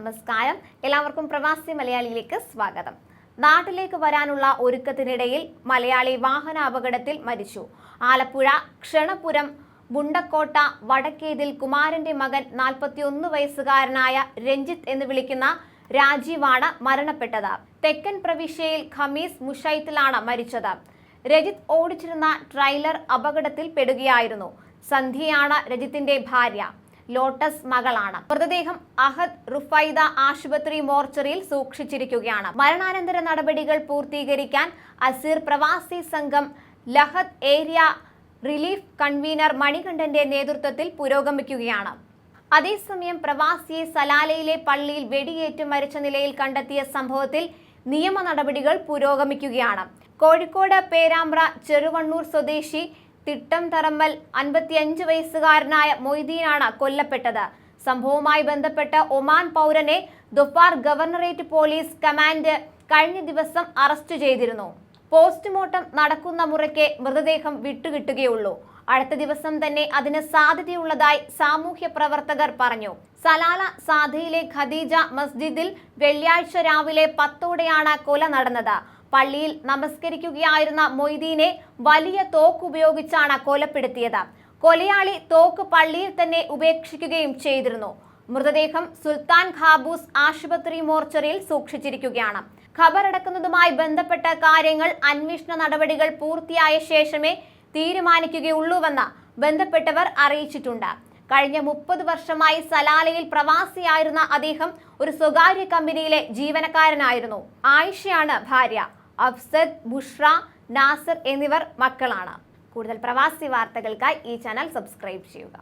നമസ്കാരം, എല്ലാവർക്കും പ്രവാസി മലയാളിയിലേക്ക് സ്വാഗതം. നാട്ടിലേക്ക് വരാനുള്ള ഒരുക്കത്തിനിടയിൽ മലയാളി വാഹനാപകടത്തിൽ മരിച്ചു. ആലപ്പുഴ ക്ഷണപുരം ബുണ്ടക്കോട്ട വടക്കേതിൽ കുമാരന്റെ മകൻ 41 വയസ്സുകാരനായ രഞ്ജിത്ത് എന്ന് വിളിക്കുന്ന രാജീവാണ് മരണപ്പെട്ടത്. തെക്കൻ പ്രവിശ്യയിൽ ഖമീസ് മുഷൈത്തിലാണ് മരിച്ചത്. രജിത്ത് ഓടിച്ചിരുന്ന ട്രെയിലർ അപകടത്തിൽ പെടുകയായിരുന്നു. സന്ധ്യയാണ് രജിത്തിന്റെ ഭാര്യ. ലോട്ടസ് മകളാണ്. മൃതദേഹം അഹദ് റുഫൈദ ആശുപത്രി മോർച്ചറിയിൽ സൂക്ഷിച്ചിരിക്കുകയാണ്. മരണാനന്തര നടപടികൾ പൂർത്തീകരിക്കാൻ അസീർ പ്രവാസി സംഘം ലഹദ് ഏരിയ റിലീഫ് കൺവീനർ മണികണ്ഠന്റെ നേതൃത്വത്തിൽ പുരോഗമിക്കുകയാണ്. അതേസമയം പ്രവാസിയെ സലാലയിലെ പള്ളിയിൽ വെടിയേറ്റ് മരിച്ച നിലയിൽ കണ്ടെത്തിയ സംഭവത്തിൽ നിയമ നടപടികൾ പുരോഗമിക്കുകയാണ്. കോഴിക്കോട് പേരാമ്പ്ര ചെറുവണ്ണൂർ സ്വദേശി തിട്ടം തറമ്മൽ 55 വയസ്സുകാരനായ മൊയ്തീനാണ് കൊല്ലപ്പെട്ടത്. സംഭവവുമായി ബന്ധപ്പെട്ട് ഒമാൻ പൗരനെ ദുഫാർ ഗവർണറേറ്റ് പോലീസ് കമാൻഡ് കഴിഞ്ഞ ദിവസം അറസ്റ്റ് ചെയ്തിരുന്നു. പോസ്റ്റ്മോർട്ടം നടക്കുന്ന മുറയ്ക്ക് മൃതദേഹം വിട്ടുകിട്ടുകയുള്ളൂ. അടുത്ത ദിവസം തന്നെ അതിന് സാധ്യതയുള്ളതായി സാമൂഹ്യ പ്രവർത്തകർ പറഞ്ഞു. സലാല സാധയിലെ ഖദീജ മസ്ജിദിൽ വെള്ളിയാഴ്ച രാവിലെ 10ഓടെയാണ് കൊല നടന്നത്. പള്ളിയിൽ നമസ്കരിക്കുകയായിരുന്ന മൊയ്തീനെ വലിയ തോക്ക് ഉപയോഗിച്ചാണ് കൊലപ്പെടുത്തിയത്. കൊലയാളി തോക്ക് പള്ളിയിൽ തന്നെ ഉപേക്ഷിക്കുകയും ചെയ്തിരുന്നു. മൃതദേഹം സുൽത്താൻ ഖാബൂസ് ആശുപത്രി മോർച്ചറിയിൽ സൂക്ഷിച്ചിരിക്കുകയാണ്. ഖബറടക്കുന്നതുമായി ബന്ധപ്പെട്ട കാര്യങ്ങൾ അന്വേഷണ നടപടികൾ പൂർത്തിയായ ശേഷമേ തീരുമാനിക്കുകയുള്ളൂവെന്ന് ബന്ധപ്പെട്ടവർ അറിയിച്ചിട്ടുണ്ട്. കഴിഞ്ഞ 30 വർഷമായി സലാലയിൽ പ്രവാസിയായിരുന്ന അദ്ദേഹം ഒരു സ്വകാര്യ കമ്പനിയിലെ ജീവനക്കാരനായിരുന്നു. ആയിഷയാണ് ഭാര്യ. അഫ്സദ്, ബുഷ്ര, നാസർ എന്നിവർ മക്കളാണ്. കൂടുതൽ പ്രവാസി വാർത്തകൾക്കായി ഈ ചാനൽ സബ്സ്ക്രൈബ് ചെയ്യുക.